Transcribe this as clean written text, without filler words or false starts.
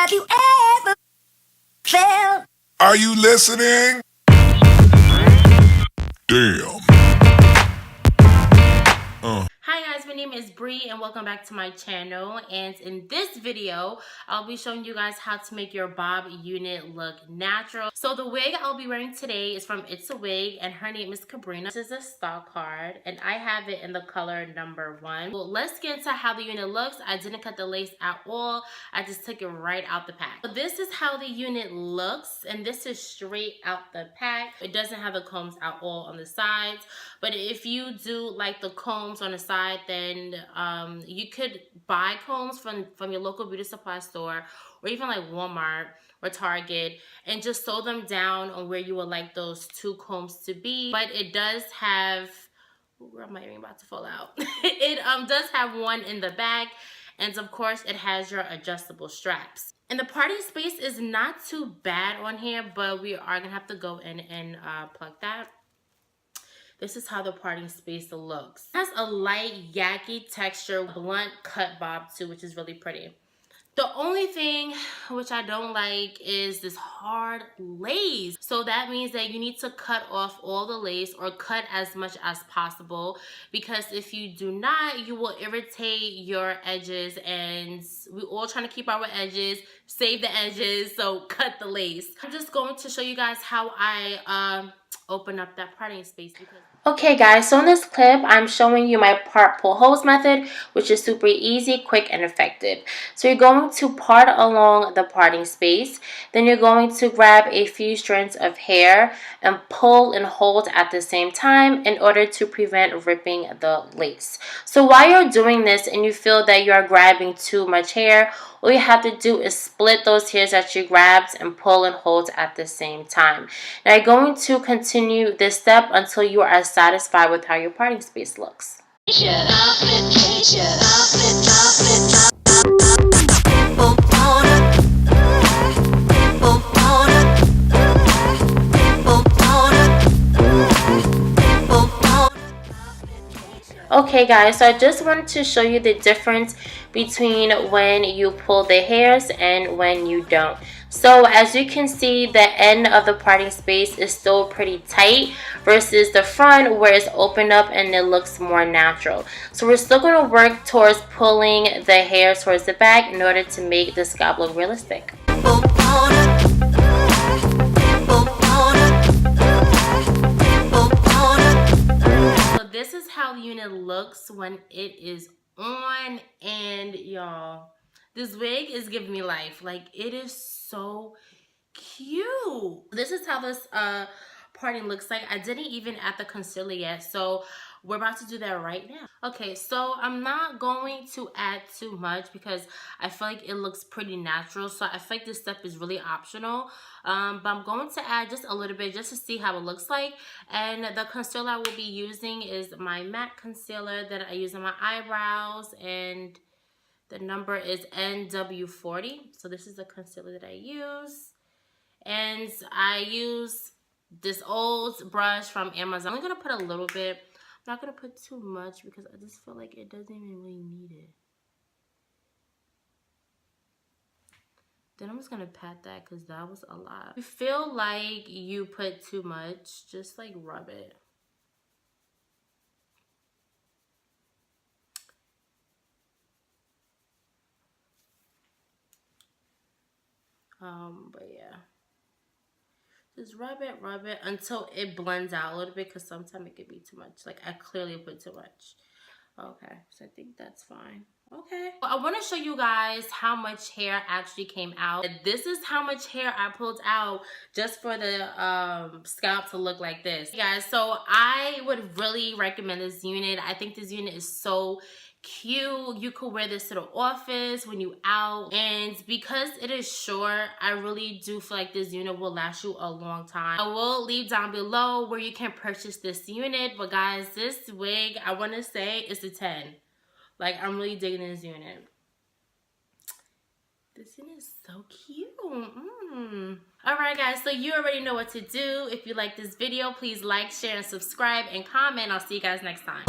Have you ever felt? Are you listening? Damn. Hi guys, my name is Bree and welcome back to my channel. And in this video, I'll be showing you guys how to make your bob unit look natural. So the wig I'll be wearing today is from A Wig and her name is Cabrina. This is a stock card and I have it in the color number 1. Well, let's get into how the unit looks. I didn't cut the lace at all. I just took it right out the pack. So this is how the unit looks and this is straight out the pack. It doesn't have the combs at all on the sides, but if you do like the combs on the side, then you could buy combs from your local beauty supply store or even like Walmart or Target and just sew them down on where you would like those 2 combs to be. But it does have, where am I even about to fall out? It does have one in the back, and of course it has your adjustable straps. And the parting space is not too bad on here, but we are gonna have to go in and plug that. This is how the parting space looks. It has a light yaki texture, blunt cut bob too, which is really pretty. The only thing which I don't like is this hard lace. So that means that you need to cut off all the lace or cut as much as possible, because if you do not, you will irritate your edges, and we all trying to keep our edges, save the edges, so cut the lace. I'm just going to show you guys how I open up that parting space. Okay guys, so in this clip I'm showing you my part pull hose method, which is super easy, quick, and effective. So you're going to part along the parting space, then you're going to grab a few strands of hair and pull and hold at the same time in order to prevent ripping the lace. So while you're doing this and you feel that you are grabbing too much hair, all you have to do is split those hairs that you grabbed and pull and hold at the same time. Now you're going to continue this step until you are satisfied with how your parting space looks. Okay guys, so I just wanted to show you the difference between when you pull the hairs and when you don't. So as you can see, the end of the parting space is still pretty tight versus the front where it's opened up and it looks more natural. So we're still going to work towards pulling the hair towards the back in order to make the scalp look realistic. This is how the unit looks when it is on, and y'all, this wig is giving me life. Like, it is so cute. This is how this parting looks like. I didn't even add the concealer yet, so we're about to do that right now. Okay, so I'm not going to add too much because I feel like it looks pretty natural, so I feel like this step is really optional. But I'm going to add just a little bit just to see how it looks like. And the concealer I will be using is my matte concealer that I use on my eyebrows, and the number is NW40. So this is the concealer that I use, and I use this old brush from Amazon. I'm gonna put a little bit. I'm not gonna put too much because I just feel like it doesn't even really need it. Then I'm just gonna pat that because that was a lot. If you feel like you put too much, just like rub it. But yeah. Just rub it until it blends out a little bit, because sometimes it could be too much. Like, I clearly put too much. Okay, so I think that's fine. Okay. Well, I want to show you guys how much hair actually came out. This is how much hair I pulled out just for the scalp to look like this. Hey guys, so I would really recommend this unit. I think this unit is so cute. You could wear this to the office when you out, and because it is short, I really do feel like this unit will last you a long time. I will leave down below where you can purchase this unit, but guys, this wig, I want to say, is a 10. Like, I'm really digging this unit. This unit is so cute. Alright guys, so you already know what to do. If you like this video, please like, share, and subscribe, and comment. I'll see you guys next time.